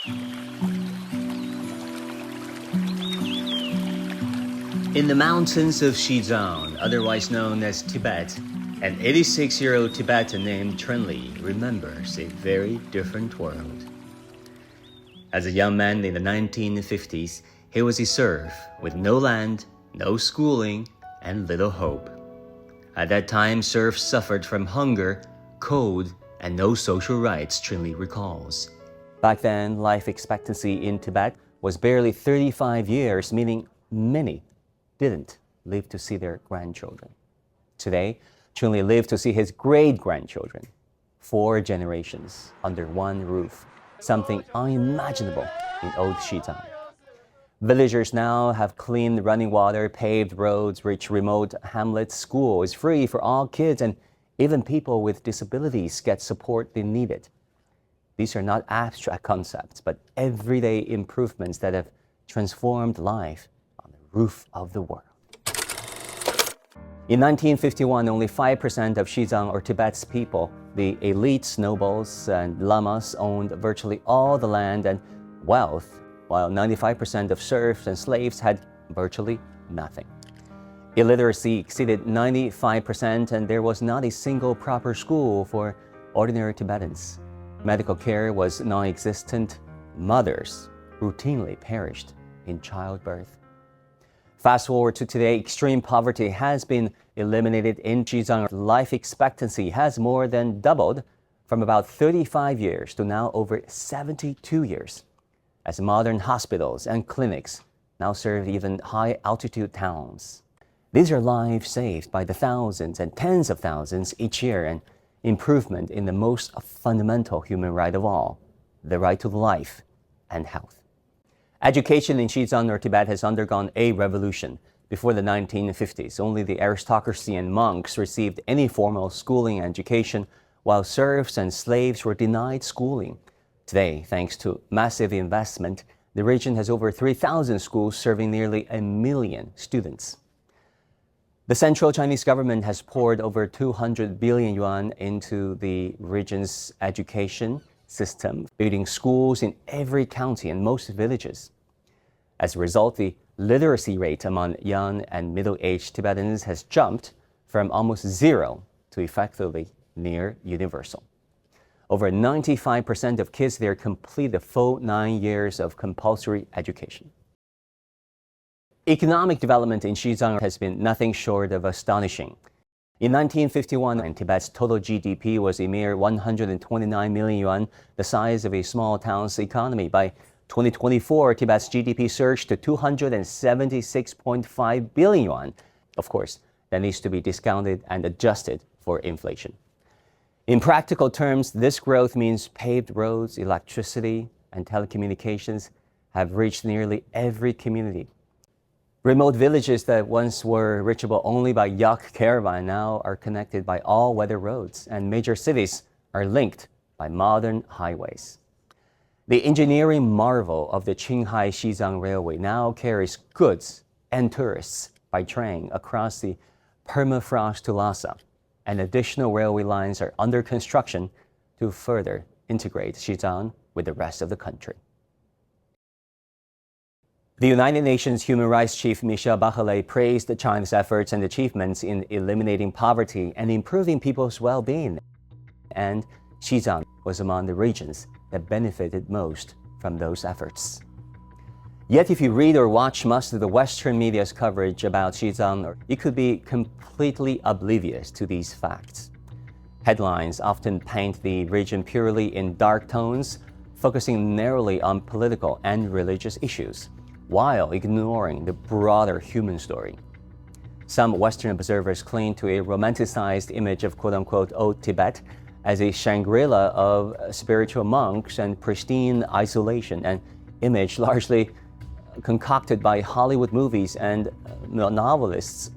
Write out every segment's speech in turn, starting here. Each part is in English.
In the mountains of Xizang, otherwise known as Tibet, an 86-year-old Tibetan named Chunli remembers a very different world. As a young man in the 1950s, he was a serf with no land, no schooling, and little hope. At that time, serfs suffered from hunger, cold, and no social rights, Chunli recalls. Back then, life expectancy in Tibet was barely 35 years, meaning many didn't live to see their grandchildren. Today, Chunli lived to see his great-grandchildren, 4 generations under one roof, something unimaginable in old Xizang. Villagers now have clean running water, paved roads, rich remote hamlets, school is free for all kids, and even people with disabilities get support they needed. These are not abstract concepts, but everyday improvements that have transformed life on the roof of the world. In 1951, only 5% of Xizang or Tibet's people, the elites, nobles, and lamas, owned virtually all the land and wealth, while 95% of serfs and slaves had virtually nothing. Illiteracy exceeded 95%, and there was not a single proper school for ordinary Tibetans. Medical care was non-existent. Mothers routinely perished in childbirth. Fast forward to today, extreme poverty has been eliminated in Xizang. Life expectancy has more than doubled from about 35 years to now over 72 years, as modern hospitals and clinics now serve even high-altitude towns. These are lives saved by the thousands and tens of thousands each year, and improvement in the most fundamental human right of all, the right to life and health. Education in Xizang or Tibet has undergone a revolution. Before the 1950s, only the aristocracy and monks received any formal schooling and education, while serfs and slaves were denied schooling. Today, thanks to massive investment, the region has over 3,000 schools serving nearly 1 million students. The central Chinese government has poured over 200 billion yuan into the region's education system, building schools in every county and most villages. As a result, the literacy rate among young and middle-aged Tibetans has jumped from almost zero to effectively near universal. Over 95% of kids there complete the full 9 years of compulsory education. Economic development in Xizang has been nothing short of astonishing. In 1951, Tibet's total GDP was a mere 129 million yuan, the size of a small town's economy. By 2024, Tibet's GDP surged to 276.5 billion yuan. Of course, that needs to be discounted and adjusted for inflation. In practical terms, this growth means paved roads, electricity, and telecommunications have reached nearly every community. Remote villages that once were reachable only by yak caravan now are connected by all-weather roads, and major cities are linked by modern highways. The engineering marvel of the Qinghai-Xizang Railway now carries goods and tourists by train across the permafrost to Lhasa, and additional railway lines are under construction to further integrate Xizang with the rest of the country. The United Nations Human Rights Chief Michelle Bachelet praised China's efforts and achievements in eliminating poverty and improving people's well-being, and Xizang was among the regions that benefited most from those efforts. Yet if you read or watch most of the Western media's coverage about Xizang, you could be completely oblivious to these facts. Headlines often paint the region purely in dark tones, focusing narrowly on political and religious issues, while ignoring the broader human story. Some Western observers cling to a romanticized image of quote-unquote old Tibet as a Shangri-La of spiritual monks and pristine isolation, an image largely concocted by Hollywood movies and novelists.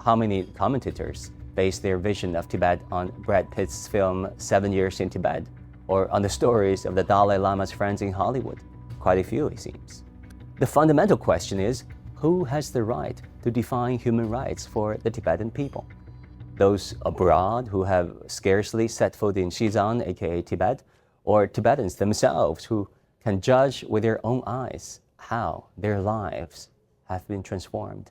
How many commentators base their vision of Tibet on Brad Pitt's film 7 Years in Tibet, or on the stories of the Dalai Lama's friends in Hollywood? Quite a few, it seems. The fundamental question is, who has the right to define human rights for the Tibetan people? Those abroad who have scarcely set foot in Xizang, aka Tibet, or Tibetans themselves who can judge with their own eyes how their lives have been transformed.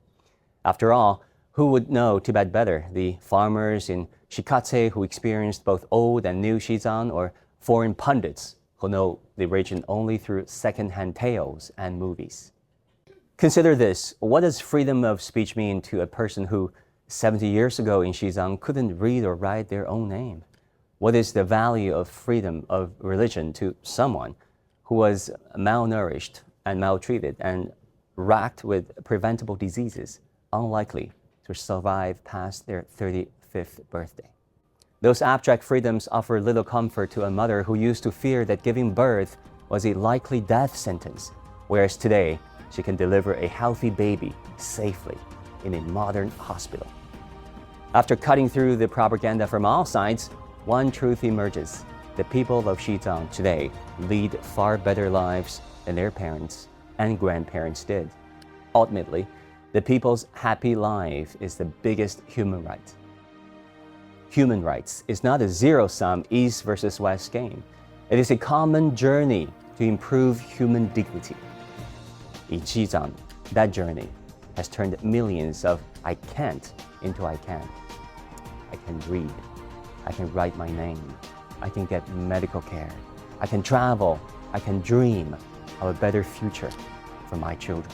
After all, who would know Tibet better, the farmers in Shikatse who experienced both old and new Xizang, or foreign pundits who know the region only through second-hand tales and movies? Consider this: what does freedom of speech mean to a person who 70 years ago in Xizang couldn't read or write their own name? What is the value of freedom of religion to someone who was malnourished and maltreated and racked with preventable diseases, unlikely to survive past their 35th birthday? Those abstract freedoms offer little comfort to a mother who used to fear that giving birth was a likely death sentence, whereas today she can deliver a healthy baby safely in a modern hospital. After cutting through the propaganda from all sides, one truth emerges: the people of Xizang today lead far better lives than their parents and grandparents did. Ultimately, the people's happy life is the biggest human right. Human rights is not a zero-sum East versus West game. It is a common journey to improve human dignity. In Xizang, that journey has turned millions of I can't into I can. I can read. I can write my name. I can get medical care. I can travel. I can dream of a better future for my children.